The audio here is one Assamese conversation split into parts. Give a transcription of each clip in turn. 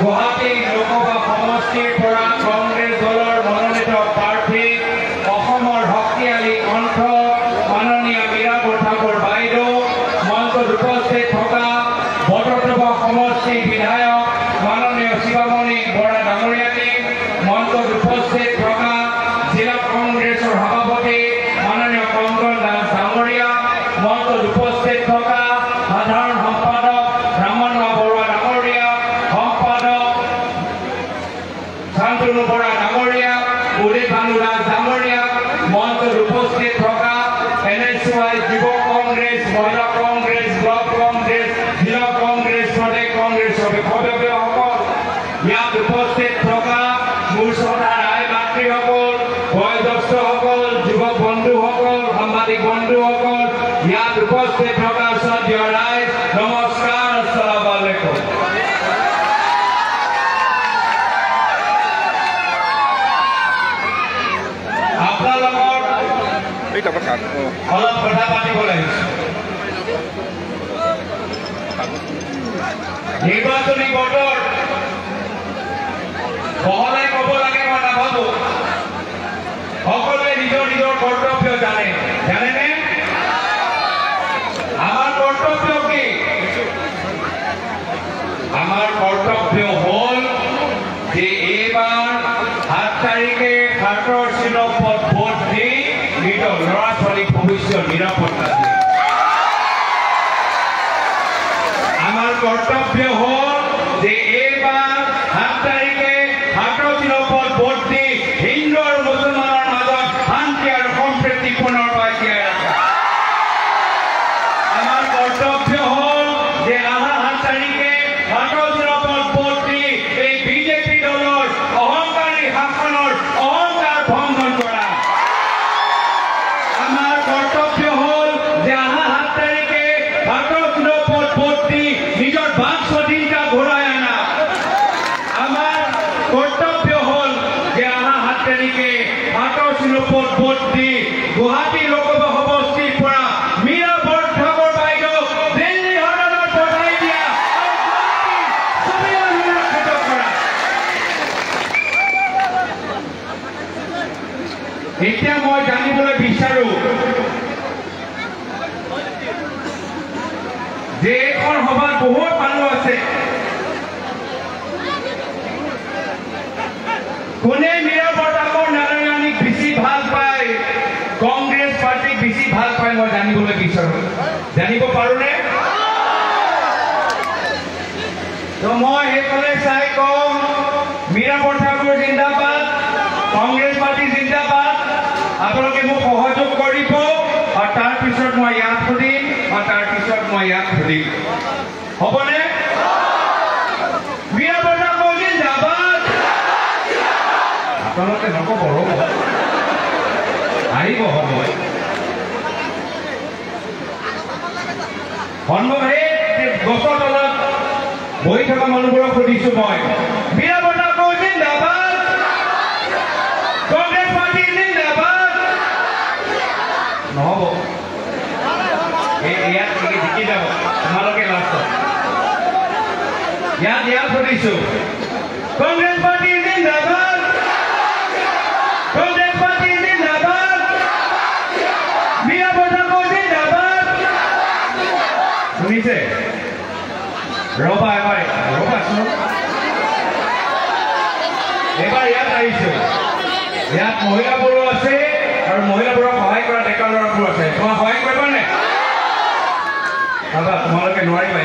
গুৱাহাটী লোকসভা সমষ্টিৰ পৰা কংগ্ৰেছ দলৰ মনোনীত প্ৰাৰ্থী অসমৰ শক্তিশালী কণ্ঠ মাননীয় মীৰা ঠাকুৰ বাইদেউ, মঞ্চত উপস্থিত থকা বটদ্ৰৱা সমষ্টিৰ বিধায়ক মাননীয় শিৱামণি বৰা ডাঙৰীয়ানী, মঞ্চত উপস্থিত থকা জিলা কংগ্ৰেছৰ সভাপতি মাননীয় কংকন দাস ডাঙৰীয়া, মঞ্চত উপস্থিত থকা সাধাৰণ সম্পাদক ৰামন্ন বৰুৱা ডাঙৰীয়া, সম্পাদক শান্তনু বৰা ডাঙৰীয়া, উদিত ভানু দাস ডাঙৰীয়া, মঞ্চত উপস্থিত থকা NSY যুৱ কংগ্ৰেছ, মহিলা কংগ্ৰেছ, ব্লক কংগ্ৰেছ, জিলা কংগ্ৰেছ, প্ৰদেশ কংগ্ৰেছৰ সদস্যসকল, ইয়াত উপস্থিত থকা মোৰ শ্ৰদ্ধাৰ আই মাতৃসকল, বয়োজ্যেষ্ঠসকল, যুৱক বন্ধুসকল, সাংবাদিক বন্ধুসকল, ইয়াত উপস্থিত থকা শ্ৰদ্ধেয় ৰাইজ, নমস্কাৰ, আসসালামু আলাইকুম। আপোনালোকৰ অলপ কথা পাতিব লাগিছে। নিৰ্বাচনী বতৰ বহলাই ক'ব লাগে মই নাভাবো। সকলোৱে নিজৰ নিজৰ কৰ্তব্য জানেনে? আমাৰ কৰ্তব্য কি? আমাৰ কৰ্তব্য হ'ল যে এইবাৰ 7 তাৰিখে হাতৰ চিহ্নত ভোট দি নিজৰ ল'ৰা ছোৱালীক ভৱিষ্যত নিৰাপত্তা দিয়ে। আমাৰ কৰ্তব্য হ'ল যে এইবাৰ 7 তাৰিখে হাতৰ চিহ্নত ভোট দি হিন্দু আৰু মুছলমানৰ মাজত শান্তি আৰু সম্প্ৰীতি পুনৰ জীয়াই ৰখা। আমাৰ কৰ্তব্য হ'ল যে অহা 7 তাৰিখে হাতৰ চিহ্নত ভোট দি এই বিজেপি দলৰ অহংকাৰী শাসনৰ অহংকাৰ ভংগন কৰা। আমাৰ কৰ্তব্য হ'ল যে অহা 7 তাৰিখে হাতৰ চিহ্নত ভোট দি নিজৰ বাক স্বাধীনতা ঘূৰাই অনা। আমাৰ কৰ্তব্য হ'ল যে অহা 7 তাৰিখে হাতৰ চিহ্নত ভোট দি গুৱাহাটী লোকসভা সমষ্টিৰ পৰা মীৰা ঠাকুৰ বাইদেউক দিল্লী সদনত পঠাই দিয়া সংবিধান সুৰক্ষিত কৰা। এতিয়া মই জানিবলৈ বিচাৰো যে এইখন সভাত বহুত মানুহ আছে, কোনে মীৰা ঠাকুৰ নাৰায়ণীক বেছি ভাল পায়, কংগ্ৰেছ পাৰ্টিক বেছি ভাল পায়, মই জানিবলৈ বিচাৰো। জানিব পাৰোনে? মই সেইফালে চাই কম মীৰা ঠাকুৰ জিন্দাবাদ, কংগ্ৰেছ পাৰ্টি জিন্দাবাদ। আপোনালোকে মোক সহযোগ কৰিব আৰু তাৰপিছত মই ইয়াত সুধিম আৰু তাৰপিছত মই ইয়াত সুধিম, হ'বনে? মীৰা ঠাকুৰ জিন্দাবাদ। আপোনালোকে নক'ব, ৰ'ব, আহিব সময়। সন্মুখে গছৰ তলত বহি থকা মানুহবোৰক সুধিছো মই, মীৰা ঠাকুৰ জিন্দাবাদ, কংগ্ৰেছ পাৰ্টি জিন্দাবাদ। নহ'ব, ইয়াত জিকি যাব তোমালোকে লাষ্টত। ইয়াত সুধিছো, কংগ্ৰেছ পাৰ্টি জিন্দাবাদ, কংগ্ৰেছ পাৰ্টি জিন্দাবাদ, মীৰা ঠাকুৰ জিন্দাবাদ। শুনিছে? ৰবা ৰবাচোন, এবাৰ ইয়াত আহিছো। ইয়াত মহিলাবোৰো আছে আৰু মহিলাবোৰক সহায় কৰা ডেকা ল'ৰাবোৰ আছে। তোমাক সহায় কৰিবা নে? দাদা তোমালোকে নোৱাৰিবা।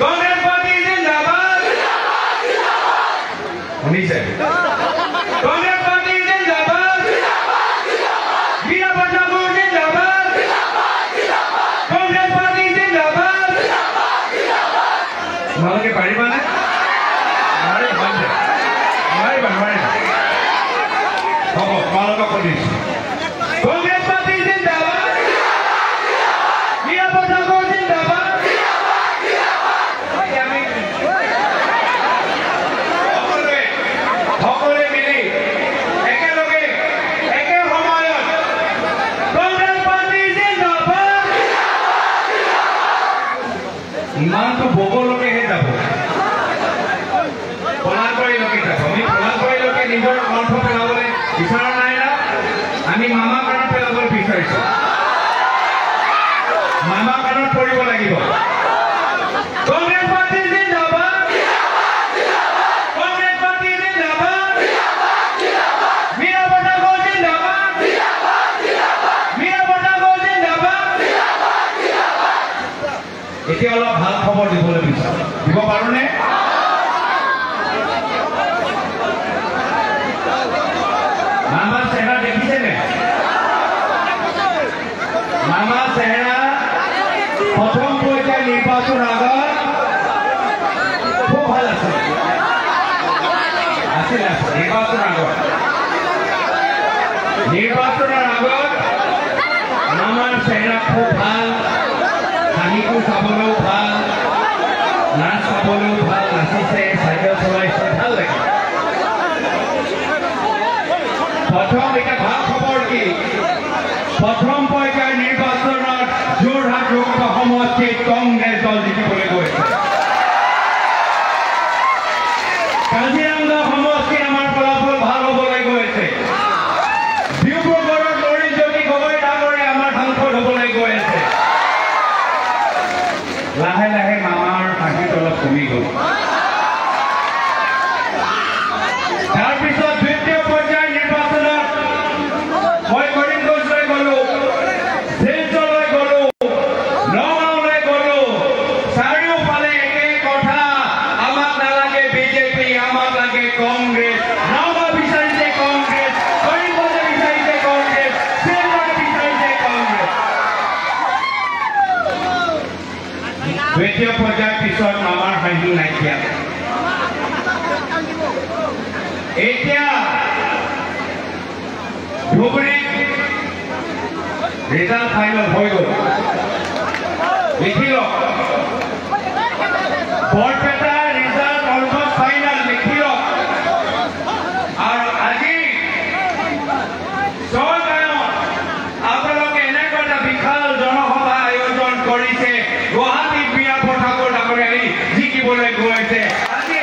কংগ্ৰেছ পাৰ্টি জিন্দাবাদ। শুনিছে? কংগ্ৰেছ পাৰ্টি জিন্দাবাদ, মীৰা ঠাকুৰ জিন্দাবাদ, কংগ্ৰেছ পাৰ্টি জিন্দাবাদ। তোমালোকে পাৰিবানে? নোৱাৰিবা। হ'ব, তোমালোকক সুধিছো, কংগ্ৰেছ পাৰ্টি জিন্দাবাদ, মীৰা ঠাকুৰ জিন্দাবাদ। সকলোৱে মিলি একেলগে একে সময়ত কংগ্ৰেছ পাৰ্টি জিন্দাবাদ। ইমানটো বগলৈকেহে যাব। নিজৰ কণ্ঠ পেলাবলৈ বিচৰা নাই না আমি মামা কাণত পেলাবলৈ বিচাৰিছো মামা কাণত পৰিব লাগিব কংগ্ৰেছ পাৰ্টি জিন্দাবাদ কংগ্ৰেছ পাৰ্টি জিন্দাবাদ মীৰা বৰ্তাগৌ জিন্দাবাদ মীৰা বৰ্তাগৌ জিন্দাবাদ এতিয়া অলপ ভাল খবৰ দিবলৈ বিচাৰো দিব পাৰোনে मामा चेहरा देखिए ने मामा चेहरा प्रथम पर्याय निर्वाचन আগত খুব ভাল আছে নির্বাচনের আগত মামার চেহারা খুব ভাল হাঁহিটো চাবলৈও ভাল নাচ চাবলৈও ভাল নাচিছে চাইকেল চলাইছে ভাল লাগে प्रथम एक ভাল খবর কি প্রথম পর্যায়ের নির্বাচনত যোৰহাট লোকসভা সমষ্টিত কংগ্ৰেছ দল জিকিবলৈ গৈছে কাজিৰঙা সমষ্টি আমাৰ ফলাফল ভাল হ'বলৈ গৈছে ডিব্ৰুগড়ৰ লৰিজ্যোতি গগৈ ডাঙৰীয়া আমাৰ সাংসদ হ'বলৈ গৈ আছে লাহে লাহে মামাৰ হাঁহিটো অলপ কমি গ'ল তাৰপিছত দ্বিতীয় পৰ্যায়ৰ নিৰ্বাচনত মই কৰিমগঞ্জলৈ গ'লো শিলচৰলৈ গ'লো নগাঁৱলৈ গ'লো চাৰিওফালে একে কথা আমাক নালাগে বিজেপি আমাক লাগে কংগ্ৰেছ নগাঁও বিচাৰিছে কংগ্ৰেছ কৰিমগঞ্জ বিচাৰিছে কংগ্ৰেছ শিলচৰ বিচাৰিছে কংগ্ৰেছ দ্বিতীয় পৰ্যায়ৰ পিছত আমাৰ হাঁহি নাইকিয়া এতিয়া ধুবুৰীত ৰিজাল্ট ফাইনেল হৈ গ'ল লিখি লওক বৰপেটা ৰিজাল্ট অলমষ্ট ফাইনেল লিখি লওক আৰু আজি চৰকাৰে আপোনালোকে এনেকুৱা এটা বিশাল জনসভা আয়োজন কৰিছে গুৱাহাটীত মীৰা বৰঠাকুৰ ডাঙৰীয়াই জিকিবলৈ গৈছে আজি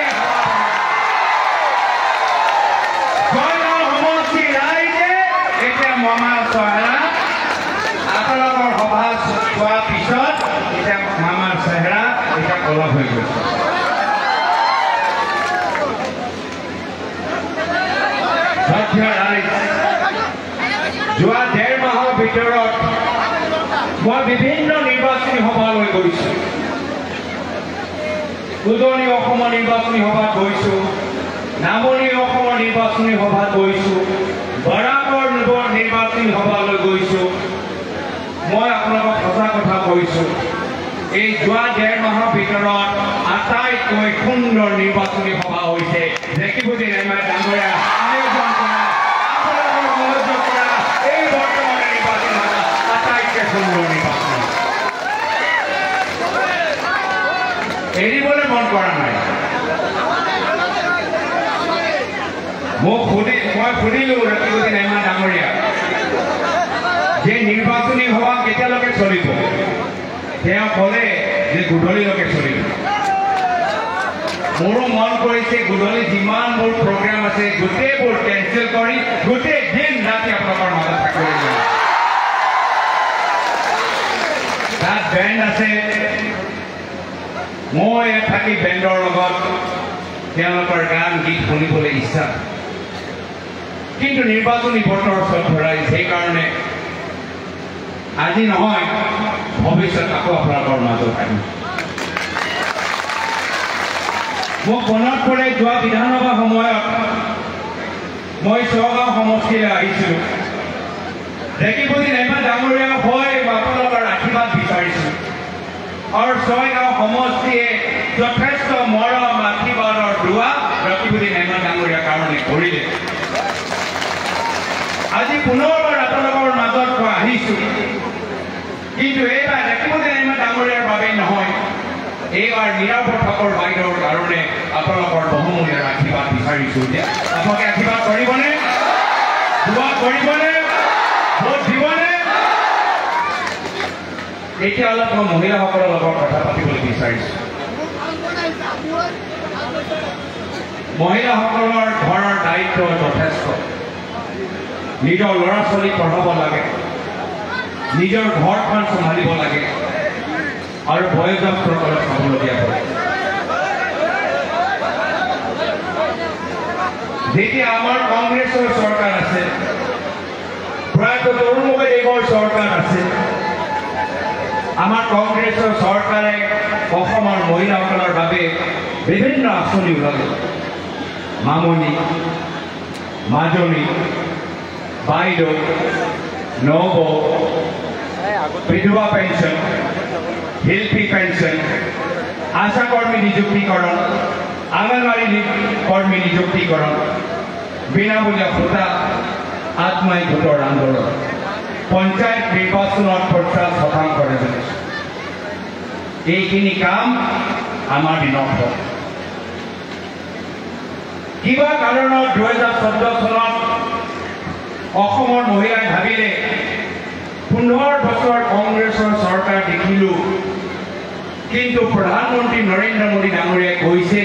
মামা চেহেৰা আপোনালোকৰ সভা চোৱাৰ পিছত এতিয়া মামাৰ চেহেৰা এতিয়া অলপ হৈ গৈছে যোৱা 1.5 মাহৰ ভিতৰত মই বিভিন্ন নিৰ্বাচনী সভালৈ গৈছো উজনি অসমৰ নিৰ্বাচনী সভাত গৈছো নামনি অসমৰ নিৰ্বাচনী সভাত গৈছো বৰাকৰ নিৰ্বাচনী সভালৈ গৈছো মই আপোনালোকক সঁচা কথা কৈছো এই যোৱা 1.5 মাহৰ ভিতৰত আটাইতকৈ সুন্দৰ নিৰ্বাচনী সভা হৈছে জেকিবুদ্দিন আহমেদ ডাঙৰীয়া আয়োজন কৰা আপোনালোকৰ মনোযোগ কৰা এই বৰ্তমানৰ নিৰ্বাচনী সভা আটাইতকৈ সুন্দৰ নিৰ্বাচনী এৰিবলৈ মন কৰা নাই মই সুধিলো জেকিবুদ্দিন আহমেদ ডাঙৰীয়া যে নিৰ্বাচনী সভা কেতিয়ালৈকে চলিব তেওঁ ক'লে যে গধূলিলৈকে চলিব মোৰো মন কৰিছে গধূলি যিমান মোৰ প্ৰগ্ৰাম আছে গোটেইবোৰ কেঞ্চেল কৰি গোটেই দিন ৰাতি আপোনালোকৰ মাজত থাকিব তাত বেণ্ড আছে মই থাকি বেণ্ডৰ লগত তেওঁলোকৰ গান গীত শুনিবলৈ ইচ্ছা কিন্তু নিৰ্বাচনী বতৰ চল ধৰাই সেইকাৰণে আজি নহয় ভৱিষ্যত আকৌ আপোনালোকৰ মাজত আহিম মোক মনত পৰে যোৱা বিধানসভা সময়ত মই ছগাঁও সমষ্টিলৈ আহিছিলোঁ জেকিবুদ্দিন আহমেদ ডাঙৰীয়া হৈ আপোনালোকৰ আশীৰ্বাদ বিচাৰিছোঁ আৰু ছগাঁও সমষ্টিয়ে যথেষ্ট মৰম আশীৰ্বাদৰ দুৱা জেকিবুদ্দিন আহমেদ ডাঙৰীয়াৰ কাৰণে কৰিলে আজি পুনৰবাৰ আপোনালোকৰ মাজত আহিছোঁ কিন্তু এইবাৰ জেকিবুদ্দিন আহমেদ ডাঙৰীয়াৰ বাবে নহয় এইবাৰ মীৰা বৰঠাকুৰ বাইদেউৰ কাৰণে আপোনালোকৰ বহুমূলীয়া আশীৰ্বাদ বিচাৰিছোঁ যে আপোনালোকে আশীৰ্বাদ কৰিবনে দুৱা কৰিবনে ভোট দিবনে এতিয়া অলপ মই মহিলাসকলৰ লগত কথা পাতিবলৈ বিচাৰিছোঁ মহিলাসকলৰ ঘৰৰ দায়িত্ব যথেষ্ট নিজৰ ল'ৰা ছোৱালী পঢ়াব লাগে নিজৰ ঘৰখন চম্ভালিব লাগে আৰু বয়োজ্যেষ্ঠসকলক চাবলগীয়া হয় যেতিয়া আমাৰ কংগ্ৰেছৰ চৰকাৰ আছে প্ৰয়াত তৰুণ গগৈদেৱৰ চৰকাৰ আছে আমাৰ কংগ্ৰেছৰ চৰকাৰে অসমৰ মহিলাসকলৰ বাবে বিভিন্ন আঁচনি ওলালে মামনি মাজনী বাইদেউ নব বিধৱা পেঞ্চন শিল্পী পেঞ্চন আশা কৰ্মী নিযুক্তিকৰণ আংগনবাড়ী কৰ্মী নিযুক্তিকৰণ বিনামূলীয়া ভোটা আত্মাই ভোটৰ আন্দোলন পঞ্চায়ত নিৰ্বাচনত 50% ৰেজুলেশ্যন এইখিনি কাম আমাৰ দিনত হ'ল কিবা কাৰণত 2014 চনত অসমৰ মহিলাই ভাবিলে 15 বছৰ কংগ্ৰেছৰ চৰকাৰ দেখিলো কিন্তু প্ৰধানমন্ত্ৰী নৰেন্দ্ৰ মোদী ডাঙৰীয়াই কৈছে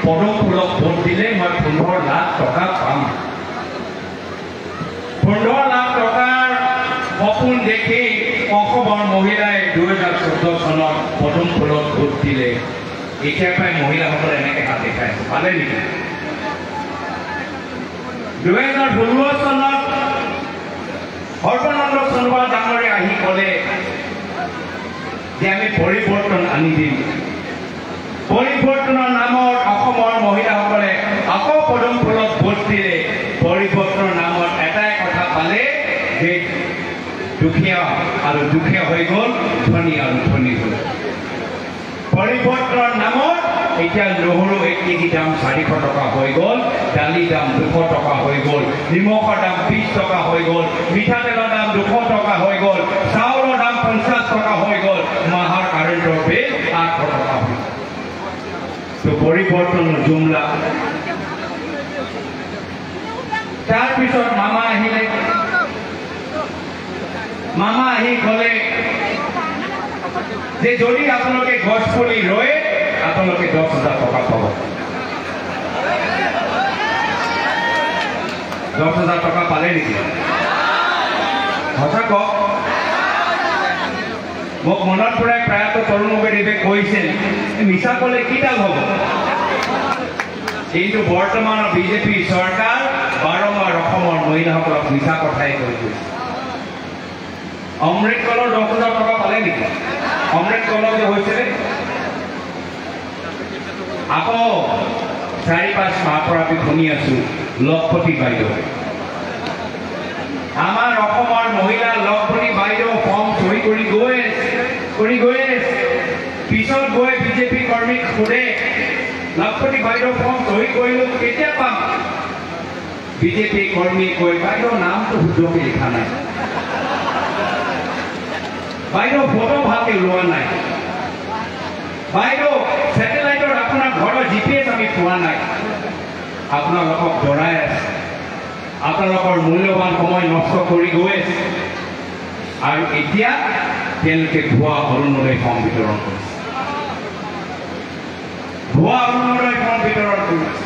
পদক ফুলক ভোট দিলে মই 15 লাখ টকা পাম 15 লাখ টকাৰ সপোন দেখি অসমৰ মহিলাই 2014 চনত পদক ফুলক ভোট দিলে এতিয়া পাই মহিলাসকলে এনেকৈ হাত দেখাইছে পালে নেকি 2016 চনত সৰ্বানন্দ সোণোৱাল ডাঙৰীয়া আহি ক'লে যে আমি পৰিৱৰ্তন আনি দিম পৰিৱৰ্তনৰ নামত অসমৰ মহিলাসকলে আকৌ পদম ফুলত ভোট দিলে পৰিৱৰ্তনৰ নামত এটাই কথা পালে যে দুখীয়া আৰু দুখীয়া হৈ গ'ল ধনী আৰু ধনী হ'ল পৰিৱৰ্তনৰ নামত এতিয়া নহৰু 1 কেজি দাম 400 টকা হৈ গ'ল দালি দাম 200 টকা হৈ গ'ল নিমখৰ দাম 20 টকা হৈ গ'ল মিঠাতেলৰ দাম 200 টকা হৈ গ'ল চাউলৰ দাম 50 টকা হৈ গ'ল মাহৰ কাৰেণ্টৰ বিল 800 টকা হৈ গ'ল তো পৰিৱৰ্তনৰ জুমলা তাৰপিছত মামা আহিলে মামা আহি ক'লে যে যদি আপোনালোকে গছ পুলি ৰোৱে আপোনালোকে 10,000 টকা পাব 10,000 টকা পালে নেকি সঁচা কওক মোক মনত পৰে প্ৰায়ত তৰুণ গগৈদেৱে কৈছিল মিছা ক'লে কিডাল হ'ব কিন্তু বৰ্তমানৰ বিজেপি চৰকাৰ বাৰম্বাৰ অসমৰ মহিলাসকলক মিছা কথাই কৈ গৈছে অমৃত কলৰ 10,000 টকা পালে নেকি অমৃত কলৰ যে হৈছিলে আকৌ 4-5 মাহৰ পৰা আমি শুনি আছো লখপতি বাইদেউ আমাৰ অসমৰ মহিলা লখপতি বাইদেউ ফৰ্ম চহী কৰি গৈ পিছত গৈ বিজেপি কৰ্মীক সোধে লখপতি বাইদেউ ফৰ্ম চহী কৰিলো কেতিয়া পাম বিজেপি কৰ্মীয়ে কৈ বাইদেউ নামটো শুদ্ধকৈ লিখা নাই বাইদেউ ফটো ভালকৈ ওলোৱা নাই বাইদেউ ছেটেলাইটত আপোনাৰ ঘৰৰ জিপিএছ আমি পোৱা নাই আপোনালোকক ডৰাই আছে আপোনালোকৰ মূল্যৱান সময় নষ্ট কৰি গৈ আছে আৰু এতিয়া তেওঁলোকে ভুৱা অৰুণোদয় ফৰ্ম বিতৰণ কৰিছে ভুৱা অৰুণোদয় ফৰ্ম বিতৰণ কৰিছে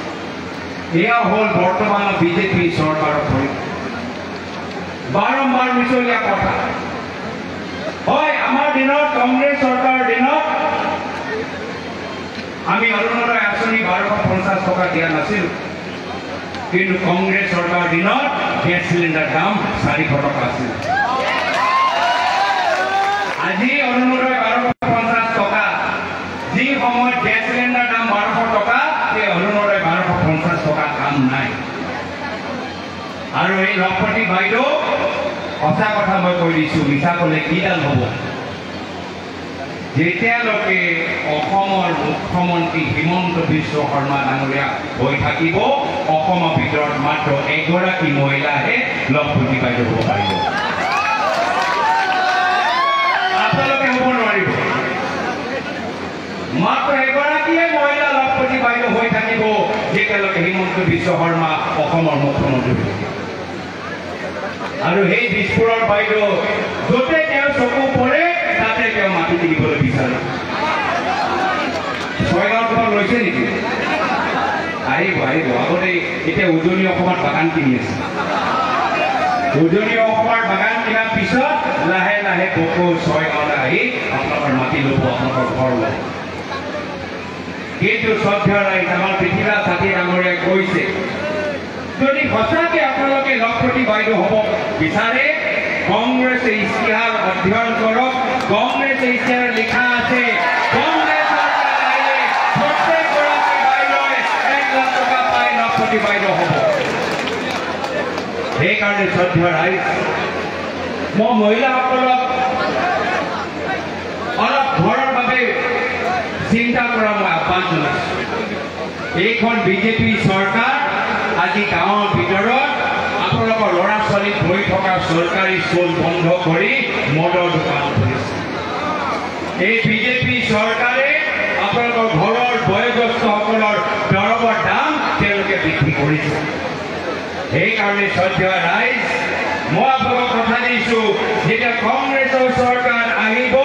এয়া হ'ল বৰ্তমানৰ বিজেপি চৰকাৰৰ পৰীক্ষা বাৰম্বাৰ মিছলীয়া কথা হয় আমাৰ দিনত কংগ্ৰেছ চৰকাৰৰ দিনত আমি অৰুণোদয় আঁচনি 1250 টকা দিয়া নাছিল কিন্তু কংগ্ৰেছ চৰকাৰৰ দিনত গেছ চিলিণ্ডাৰ দাম 400 টকা আছিল আজি অৰুণোদয় 1250 টকা যি সময়ত গেছ চিলিণ্ডাৰ দাম 1200 টকা সেই অৰুণোদয় 1250 টকা কাম নাই আৰু এই লখপতি বাইদেউ সঁচা কথা মই কৈ দিছোঁ মিছা ক'লে কিডাল হ'ব যেতিয়ালৈকে অসমৰ মুখ্যমন্ত্ৰী হিমন্ত বিশ্ব শৰ্মা ডাঙৰীয়া হৈ থাকিব অসমৰ ভিতৰত মাত্ৰ এগৰাকী মহিলাহে লখপতি বাইদেউ হ'ব পাৰিব আপোনালোকে হ'ব নোৱাৰিব মাত্ৰ এগৰাকীয়ে মহিলা লখপতি বাইদেউ হৈ থাকিব যেতিয়ালৈকে হিমন্ত বিশ্ব শৰ্মা অসমৰ মুখ্যমন্ত্ৰী হৈ থাকিব আৰু সেই দিছপুৰৰ বাইদেউ য'তে তেওঁ চকু পৰে তাতে তেওঁ মাটি দিবলৈ বিচাৰে ছয়গাঁৱত তোমাৰ লৈছে নেকি আহিব আগতে এতিয়া উজনি অসমত বাগান কিনি আছে উজনি অসমৰ বাগান কিনাৰ পিছত লাহে লাহে বকো ছয়গাঁৱলৈ আহি আপোনালোকৰ মাটি ল'ব আপোনালোকৰ ঘৰ ল'ব কিন্তু শ্ৰদ্ধা ৰাইজ আমাৰ পৃথিৱীৰাজ হাতী ডাঙৰীয়াই কৈছে যদি সঁচাকৈ আপোনালোকে লখপতি বাইদেউ হ'ব বিচাৰে কংগ্ৰেছে ইস্তিহাৰ অধ্যয়ন কৰক কংগ্ৰেছে ইস্তিহাৰত লিখা আছে কংগ্ৰেছ চৰকাৰ আহিলে প্ৰত্যেকগৰাকী বাইদেৱে 1 লাখ টকা পাই লখপতি বাইদেউ হ'ব সেইকাৰণে শ্ৰদ্ধা ৰাইজ মই মহিলাসকলক অলপ ঘৰৰ বাবে চিন্তা কৰা মই আহ্বান জনাইছোঁ এইখন বিজেপি চৰকাৰ আজি গাঁৱৰ ভিতৰত আপোনালোকৰ ল'ৰা ছোৱালীক বহি থকা চৰকাৰী স্কুল বন্ধ কৰি মদৰ দোকান খুলিছে এই বিজেপি চৰকাৰে আপোনালোকৰ ঘৰৰ বয়োজ্যেষ্ঠসকলৰ দৰৱৰ দাম তেওঁলোকে বৃদ্ধি কৰিছে সেইকাৰণে শ্ৰদ্ধা ৰাইজ মই আপোনালোকক কথা দিছোঁ যেতিয়া কংগ্ৰেছৰ চৰকাৰ আহিব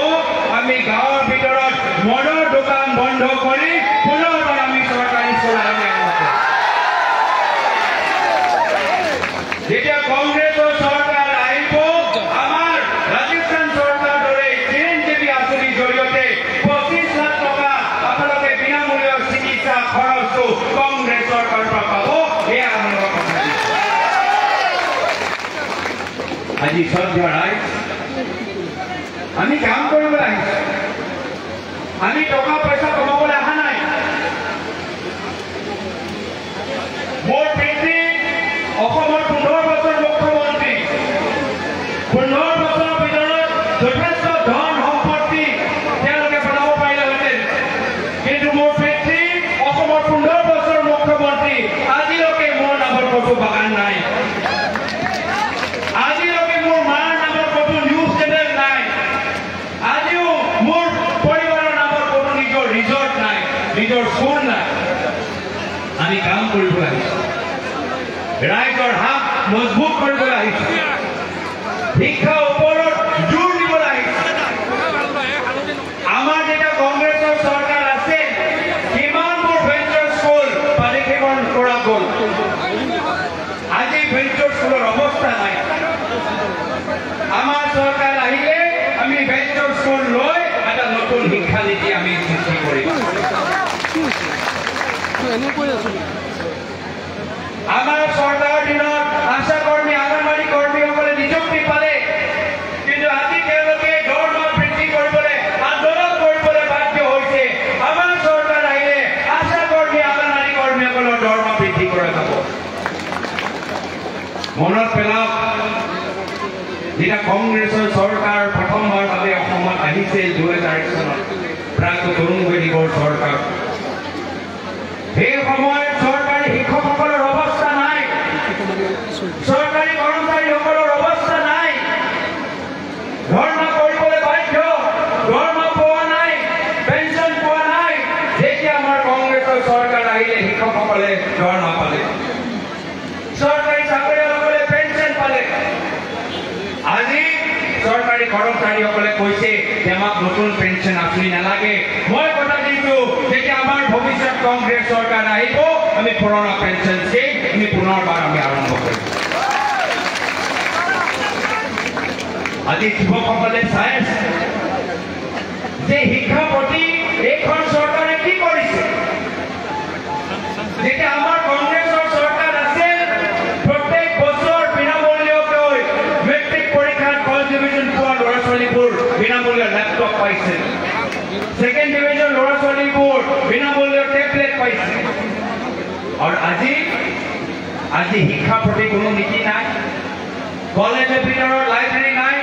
আমি গাঁৱৰ ভিতৰত মদৰ দোকান বন্ধ কৰি পুনৰবাৰ আমি চৰকাৰী স্কুল আৰম্ভ কৰিম যেতিয়া কংগ্ৰেছৰ চৰকাৰ আহিব আমাৰ ৰাজস্থান চৰকাৰ দৰে চিৰঞ্জীৱী আঁচনিৰ জৰিয়তে 25 লাখ টকা আপোনালোকে বিনামূলীয়া চিকিৎসা খৰচটো কংগ্ৰেছ চৰকাৰৰ পৰা পাব এয়া আপোনালোকৰ কথা আজি শ্ৰদ্ধা ৰাইজ আমি কাম কৰিবলৈ আহিছোঁ আমি টকা পইচা কমাবলৈ অহা নাই মোৰ পিতৃ অসমৰ 15 বছৰ মুখ্যমন্ত্ৰী 15 বছৰৰ ভিতৰত যথেষ্ট ধন সম্পত্তি তেওঁলোকে বনাব পাৰিলেহেঁতেন কিন্তু মোৰ পিতৃ অসমৰ 15 বছৰ মুখ্যমন্ত্ৰী আজিলৈকে মোৰ নামত ক'তো বাগান নাই আজিলৈকে মোৰ মাৰ নামত ক'তো নিউজ চেনেল নাই আজিও মোৰ পৰিবাৰৰ নামত ক'তো নিজৰ ৰিজৰ্ট নাই নিজৰ স্কুল নাই আমি কাম কৰিবলৈ আহিছোঁ ৰাইজৰ হাত মজবুত কৰিবলৈ আহিছোঁ শিক্ষাৰ ওপৰত জোৰ দিবলৈ আহিছোঁ আমাৰ যেতিয়া কংগ্ৰেছৰ চৰকাৰ আছে কিমানবোৰ ভেঞ্চাৰ স্কুল পানীক্ষেপণ কৰা গ'ল আজি ভেঞ্চাৰ স্কুলৰ অৱস্থা নাই আমাৰ চৰকাৰ আহিলে আমি ভেঞ্চাৰ স্কুল লৈ এটা নতুন শিক্ষা নীতি আমি সৃষ্টি কৰিম আমাৰ চৰকাৰৰ দিনত আশা কৰ্মী অংগনবাড়ী কৰ্মীসকলে নিযুক্তি পালে কিন্তু আজি তেওঁলোকে দৰমহা বৃদ্ধি কৰিবলৈ আন্দোলন কৰিবলৈ বাধ্য হৈছে আমাৰ চৰকাৰ আহিলে আশা কৰ্মী অংগনবাড়ী কৰ্মীসকলৰ দৰমহা বৃদ্ধি কৰা যাব মনত পেলাওক যেতিয়া কংগ্ৰেছৰ চৰকাৰ প্ৰথমবাৰৰ বাবে অসমত আহিছিল 2001 চনত প্ৰাক্তন তৰুণ গগৈৰ চৰকাৰ সেই সময়ত চৰকাৰী শিক্ষকসকলৰ অৱস্থা নাই চৰকাৰী কৰ্মচাৰীসকলৰ অৱস্থা নাই ধৰ্ণা কৰিবলৈ বাধ্য দৰমহা পোৱা নাই পেঞ্চন পোৱা নাই যেতিয়া আমাৰ কংগ্ৰেছৰ চৰকাৰ আহিলে শিক্ষকসকলে দৰমহা পালে চৰকাৰী চাকৰিয়ালসকলে পেঞ্চন পালে আজি চৰকাৰী কৰ্মচাৰীসকলে কৈছে যে আমাক নতুন পেঞ্চন আঁচনি নালাগে মই কথা দিছোঁ যেতিয়া আমাৰ ভৱিষ্যত কংগ্ৰেছ চৰকাৰ আহিব আমি পুৰণা পেঞ্চন স্কিম আমি পুনৰবাৰ আমি আৰম্ভ কৰিম আজি যুৱকসকলে চাই আছে যে শিক্ষাৰ প্ৰতি এইখন চৰকাৰে কি কৰিছে যেতিয়া আমাৰ কংগ্ৰেছৰ চৰকাৰ আছিল প্ৰত্যেক বছৰ বিনামূলীয়াকৈ মেট্ৰিক পৰীক্ষাত ফাৰ্ষ্ট ডিভিজন পোৱা ল'ৰা ছোৱালীবোৰ বিনামূলীয়া লেপটপ পাইছে ছেকেণ্ড ডিভিজন ল'ৰা ছোৱালীবোৰ বিনামূলীয়া টেবলেট পাইছে আৰু আজি শিক্ষাৰ প্ৰতি কোনো নীতি নাই কলেজৰ ভিতৰত লাইব্ৰেৰী নাই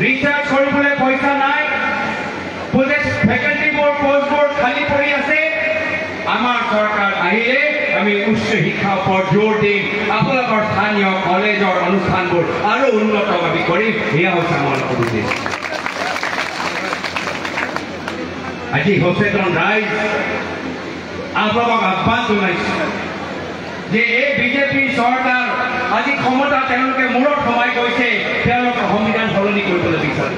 ৰিচাৰ্জ কৰিবলৈ পইচা নাই ফেকাল্টিবোৰ পোষ্টবোৰ খালী পৰি আছে আমাৰ চৰকাৰ আহিলে আমি উচ্চ শিক্ষাৰ ওপৰত জোৰ দিম আপোনালোকৰ স্থানীয় কলেজৰ অনুষ্ঠানবোৰ আৰু উন্নত আমি কৰিম এয়া হৈছে আমাৰ উদ্দেশ্য আজি সচেতন ৰাইজ আপোনালোকক আহ্বান জনাইছোঁ যে এই বিজেপি চৰকাৰ আজি ক্ষমতা তেওঁলোকে মূৰত সোমাই গৈছে তেওঁলোকে সংবিধান সলনি কৰিবলৈ বিচাৰে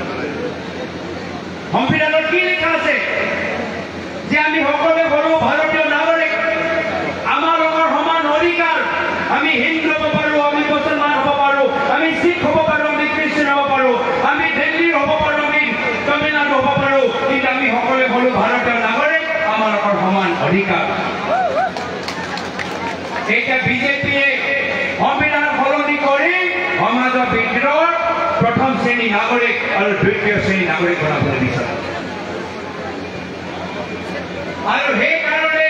সংবিধানত কি লিখা আছে যে আমি সকলোৱে হলো ভাৰতীয় নাগৰিক আমাৰ আমি হিন্দু হ'ব পাৰোঁ, আমি মুছলমান হ'ব পাৰোঁ, আমি শিখ হ'ব পাৰোঁ, আমি খ্ৰীষ্টান হ'ব পাৰোঁ, আমি দিল্লীৰ হ'ব পাৰোঁ, আমি তামিলনাডু হ'ব পাৰোঁ, কিন্তু আমি সকলোৱে হ'লো ভাৰতীয় নাগৰিক, আমাৰ সমান অধিকাৰ। এতিয়া বিজেপিয়ে সংবিধান সলনি কৰি সমাজৰ ভিতৰত প্ৰথম শ্ৰেণী নাগৰিক আৰু দ্বিতীয় শ্ৰেণী নাগৰিক বনাবলৈ বিচাৰে। আৰু সেইকাৰণে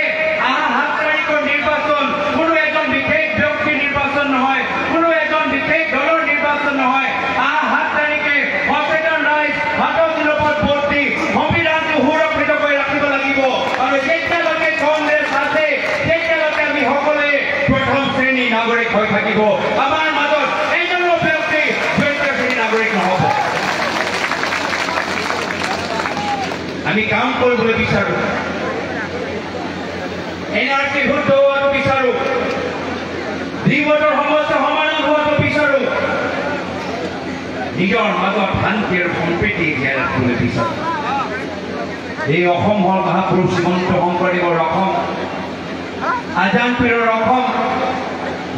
অহা 7 তাৰিখৰ নিৰ্বাচন কোনো এজন বিশেষ ব্যক্তিৰ নিৰ্বাচন নহয়, কোনো এজন বিশেষ দলৰ নিৰ্বাচন নহয়। অহা 7 তাৰিখে সচেতন ৰাইজ হাতত ওপৰত ভোট দি সংবিধানটো সুৰক্ষিত কৰি ৰাখিব লাগিব। আৰু যেতিয়ালৈকে কংগ্ৰেছ আছে তেতিয়ালৈকে আমি সকলোৱে প্ৰথম শ্ৰেণী নাগৰিক হৈ থাকিব। আমাৰ মাজত এজনো ব্যক্তি দ্বিতীয় শ্ৰেণী নাগৰিক নহ'ব। আমি কাম কৰিবলৈ বিচাৰোঁ, এনআৰচি শুদ্ধ হোৱাটো বিচাৰোঁ, দ্বিমতৰ সমস্যা সমাধান হোৱাটো বিচাৰোঁ, নিজৰ মাজত শান্তি আৰু সম্প্ৰীতি জীয়াই ৰাখিবলৈ বিচাৰোঁ। এই অসম হ'ল মহাপুৰুষ শ্ৰীমন্ত শংকৰদেৱৰ অসম, আজান পীৰৰ অসম,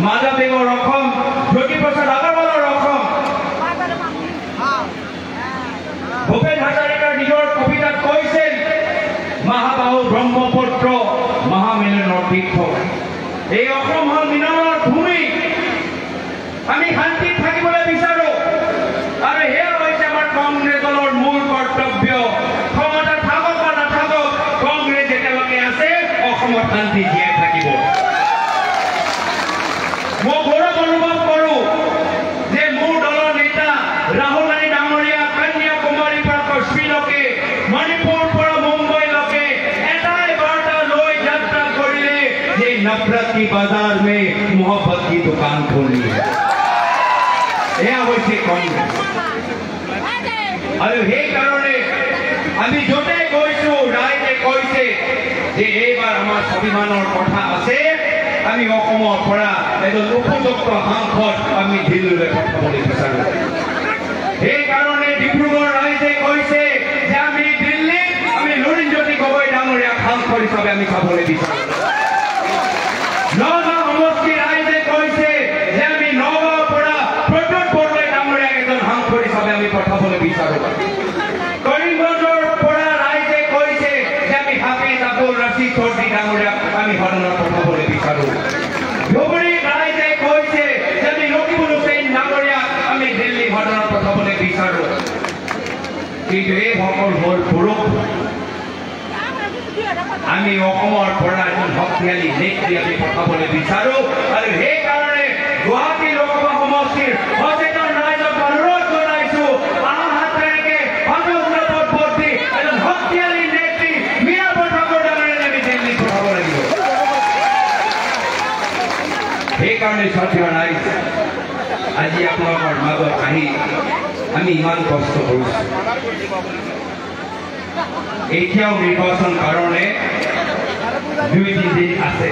মাধৱদেৱৰ অসম, জ্যোতিপ্ৰসাদ আগৰৱালৰ অসম। ভূপেন হাজৰিকাৰ নিজৰ কবিতাত কৈছিল, মহাবাহু ব্ৰহ্মপুত্ৰ মহামিলনৰ তীৰ্থ। এই অসম হ'ল মিলনৰ ভূমি। আমি শান্তিত থাকিবলৈ বিচাৰোঁ, আৰু সেয়া হৈছে আমাৰ কংগ্ৰেছ দলৰ মূল কৰ্তব্য। ক্ষমতা থাকক বা নাথাকক, কংগ্ৰেছ যেতিয়ালৈকে আছে অসমত শান্তি জীয়াই থাকিব। মই গৌৰৱ অনুভৱ কৰোঁ যে মোৰ দলৰ নেতা ৰাহুল গান্ধী ডাঙৰীয়া কন্যাকুমাৰীৰ পৰা কাশ্মীৰলৈকে, মণিপুৰৰ পৰা মুম্বাইলৈকে এটাই বাৰ্তা লৈ যাত্ৰা কৰিলে যে নফৰত কি বাজাৰ মে মোহব্বত কি দোকান খুলি। এয়া হৈছে কংগ্ৰেছ। আৰু সেইকাৰণে আমি য'তে গৈছোঁ ৰাইজে কৈছে যে এইবাৰ আমাৰ স্বাভিমানৰ কথা আছে, আমি অসমৰ পৰা এজন উপযুক্ত সাংসদ আমি দিল্লীলৈ পঠাবলৈ বিচাৰোঁ। সেইকাৰণে ডিব্ৰুগড় ৰাইজে কৈছে যে আমি দিল্লীত আমি লুৰিণজ্যোতি গগৈ ডাঙৰীয়াক সাংসদ হিচাপে আমি চাবলৈ বিচাৰোঁ। নগাঁও সমষ্টি ৰাইজে কৈছে যে আমি নগাঁৱৰ পৰা প্ৰদ্যুৎ বৰদলৈ ডাঙৰীয়াক এজন সাংসদ হিচাপে আমি পঠাবলৈ বিচাৰোঁ। কৰিমগঞ্জৰ পৰা ৰাইজে কৈছে যে আমি হাফিজ আব্দুল ৰছিদ চৌধুৰী ডাঙৰীয়াক আমি সদনত পঠাবলৈ বিচাৰোঁ। ধুবুৰী ৰাইজে কৈছে যে আমি ৰকিবুল হুছেইন ডাঙৰীয়াক আমি দিল্লী সদনত পঠাবলৈ বিচাৰোঁ। কিন্তু এইসকল হ'ল পুৰুষ। আমি অসমৰ পৰা এজন শক্তিশালী নেত্ৰী আমি পঠাবলৈ বিচাৰোঁ। আৰু সেইকাৰণে গুৱাহাটী লোকসভা সমষ্টিৰ সচেতন ৰাইজক অনুৰোধ জনাইছোঁ, অহা 7 তাৰিখে সদনত ভোট দি এজন শক্তিশালী নেত্ৰী মীৰাবাই ঠাকুৰ ডাঙৰীয়াক আমি দিল্লী পঠাব লাগিব। সেইকাৰণে শ্ৰদ্ধেয় ৰাইজ, আজি আপোনালোকৰ মাজত আহি আমি ইমান কষ্ট কৰিছোঁ। এতিয়াও নিৰ্বাচন কাৰণে 2-3 দিন আছে।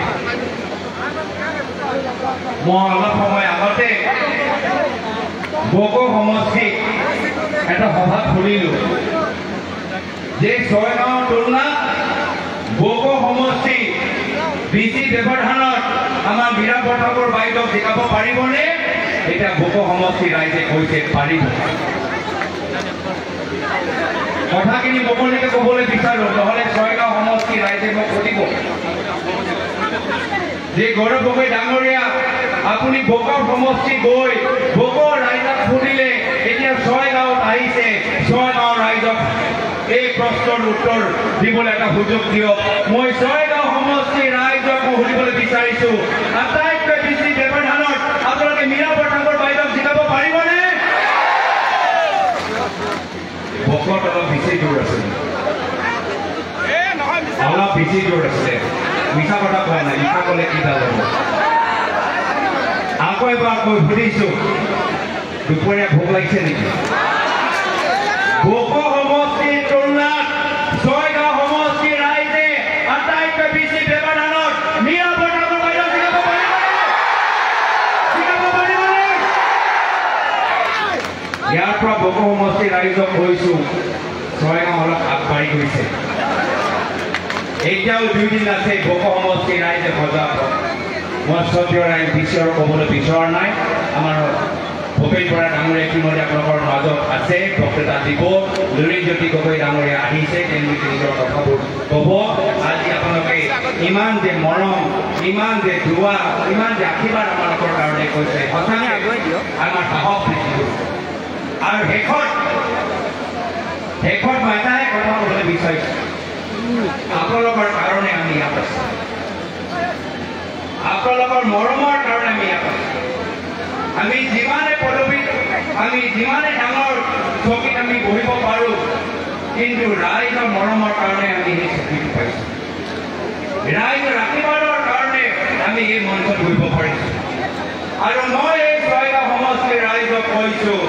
মই অলপ সময় আগতে বকো সমষ্টিত এটা সভা খুলিলোঁ যে ছয়গাঁৱৰ তুলনাত বকো সমষ্টি বিচি ব্যৱধানত আমাৰ মীৰাবাই ঠাকুৰ বাইদেউক জিকাব পাৰিবনে? এতিয়া বকো সমষ্টি ৰাইজে কৈছে পাৰিব। কথাখিনি মুকলিকে ক'বলৈ বিচাৰোঁ, নহ'লে ছয়গাঁও সমষ্টি ৰাইজে মোক সুধিব যে গৌৰৱ গগৈ ডাঙৰীয়া, আপুনি বকো সমষ্টি গৈ বকো ৰাইজক সুধিলে, এতিয়া ছয়গাঁৱত আহিছে, ছয়গাঁও ৰাইজক এই প্ৰশ্নৰ উত্তৰ দিবলৈ এটা সুযোগ দিয়ক। মই ছয়গাঁও সমষ্টি ৰাইজক সুধিবলৈ বিচাৰিছোঁ, আটাইতকৈ বেছি ব্যৱধানত আপোনালোকে মীৰাবাই ঠাকুৰ বাইদেউক জিকাব পাৰিবনে? বকোত অলপ বেছি দূৰ আছে, অলপ বেছি দূৰ আছে। মিছা কথা কোৱা নাই, মিছা ক'লে কি ভাল হ'ব। আকৌ এবাৰ কৈ সুধিছোঁ, দুপৰীয়া ভোক লাগিছে নেকি? বকো সমষ্টিৰ তুলনাত ছয়গাঁও সমষ্টি ৰাইজে আটাইতকৈ বেছি ব্যৱধানত মীৰাবাই ঠাকুৰ বাইদেউক জিকাব পাৰিবনে? ইয়াৰ পৰা বকো সমষ্টি ৰাইজক কৈছোঁ, ছয়গাঁও অলপ আগবাঢ়ি গৈছে। এতিয়াও 2 দিন আছে বকো সমষ্টি ৰাইজে সজাগ। মই সদ্যৰাই বিচৰ ক'বলৈ বিচৰা নাই আমাৰ ভূপেন বৰা ডাঙৰীয়া ইতিমধ্যে আপোনালোকৰ মাজত আছে বক্তৃতা দিব লুৰিজ্যোতি গগৈ ডাঙৰীয়া আহিছে তেওঁলোকে নিজৰ কথাবোৰ ক'ব আজি আপোনালোকে ইমান যে মৰম ইমান যে দুৱা ইমান যে আশীৰ্বাদ আপোনালোকৰ কাৰণে কৈছে সঁচাকৈ আমাৰ সাহস বৃদ্ধি আৰু শেষত মই এটাই কথা ক'বলৈ বিচাৰিছোঁ আপোনালোকৰ কাৰণে আমি ইয়াত আছোঁ আপোনালোকৰ মৰমৰ কাৰণে আমি ইয়াত আছোঁ আমি যিমানে পদবীত আমি যিমানে ডাঙৰ চকীত আমি বহিব পাৰোঁ কিন্তু ৰাইজৰ মৰমৰ কাৰণে আমি সেই চকীটো পাইছোঁ ৰাইজৰ আশীৰ্বাদৰ কাৰণে আমি এই মঞ্চত বহিব পাৰিছোঁ আৰু মই এই ছয়গাঁও সমষ্টিৰ ৰাইজক কৈছোঁ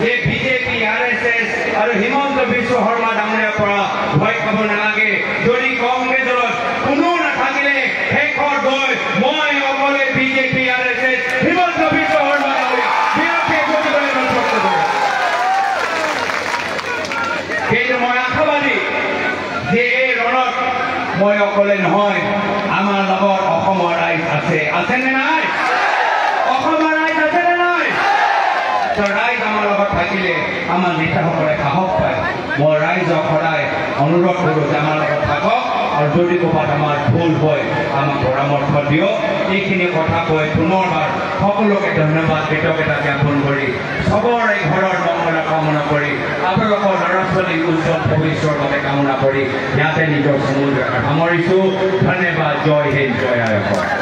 যে বিজেপি RSS আৰু হিমন্ত বিশ্ব শৰ্মা ডাঙৰীয়াৰ পৰা ভয় খাব নালাগে যদি কংগ্ৰেছৰ কোনো নাথাকিলে শেষত গৈ মই অকলে বিজেপি RSS হিমন্ত বিশ্ব শৰ্মা কিন্তু মই আশাবাদী যে এই ৰণত মই অকলে নহয় আমাৰ লগত অসমৰ ৰাইজ আছেনে নাই অসমৰ ৰাইজ আছেনে নাই ৰাইজ আমাৰ লগত থাকিলে আমাৰ নেতাসকলে সাহস পায় মই ৰাইজক সদায় অনুৰোধ কৰোঁ যে আমাৰ লগত থাকক আৰু যদি ক'ৰবাত আমাৰ ভুল হয় আমাক পৰামৰ্শ দিয়ক এইখিনি কথা কৈ পুনৰবাৰ সকলোকে ধন্যবাদ কৃতজ্ঞতা জ্ঞাপন কৰি চবৰে ঘৰৰ মংগল কামনা কৰি আপোনালোকৰ ল'ৰা ছোৱালীৰ উজ্জ্বল ভৱিষ্যতৰ বাবে কামনা কৰি ইয়াতে নিজৰ চমু সামৰিছোঁ ধন্যবাদ জয় হিন্দ জয় আই অসম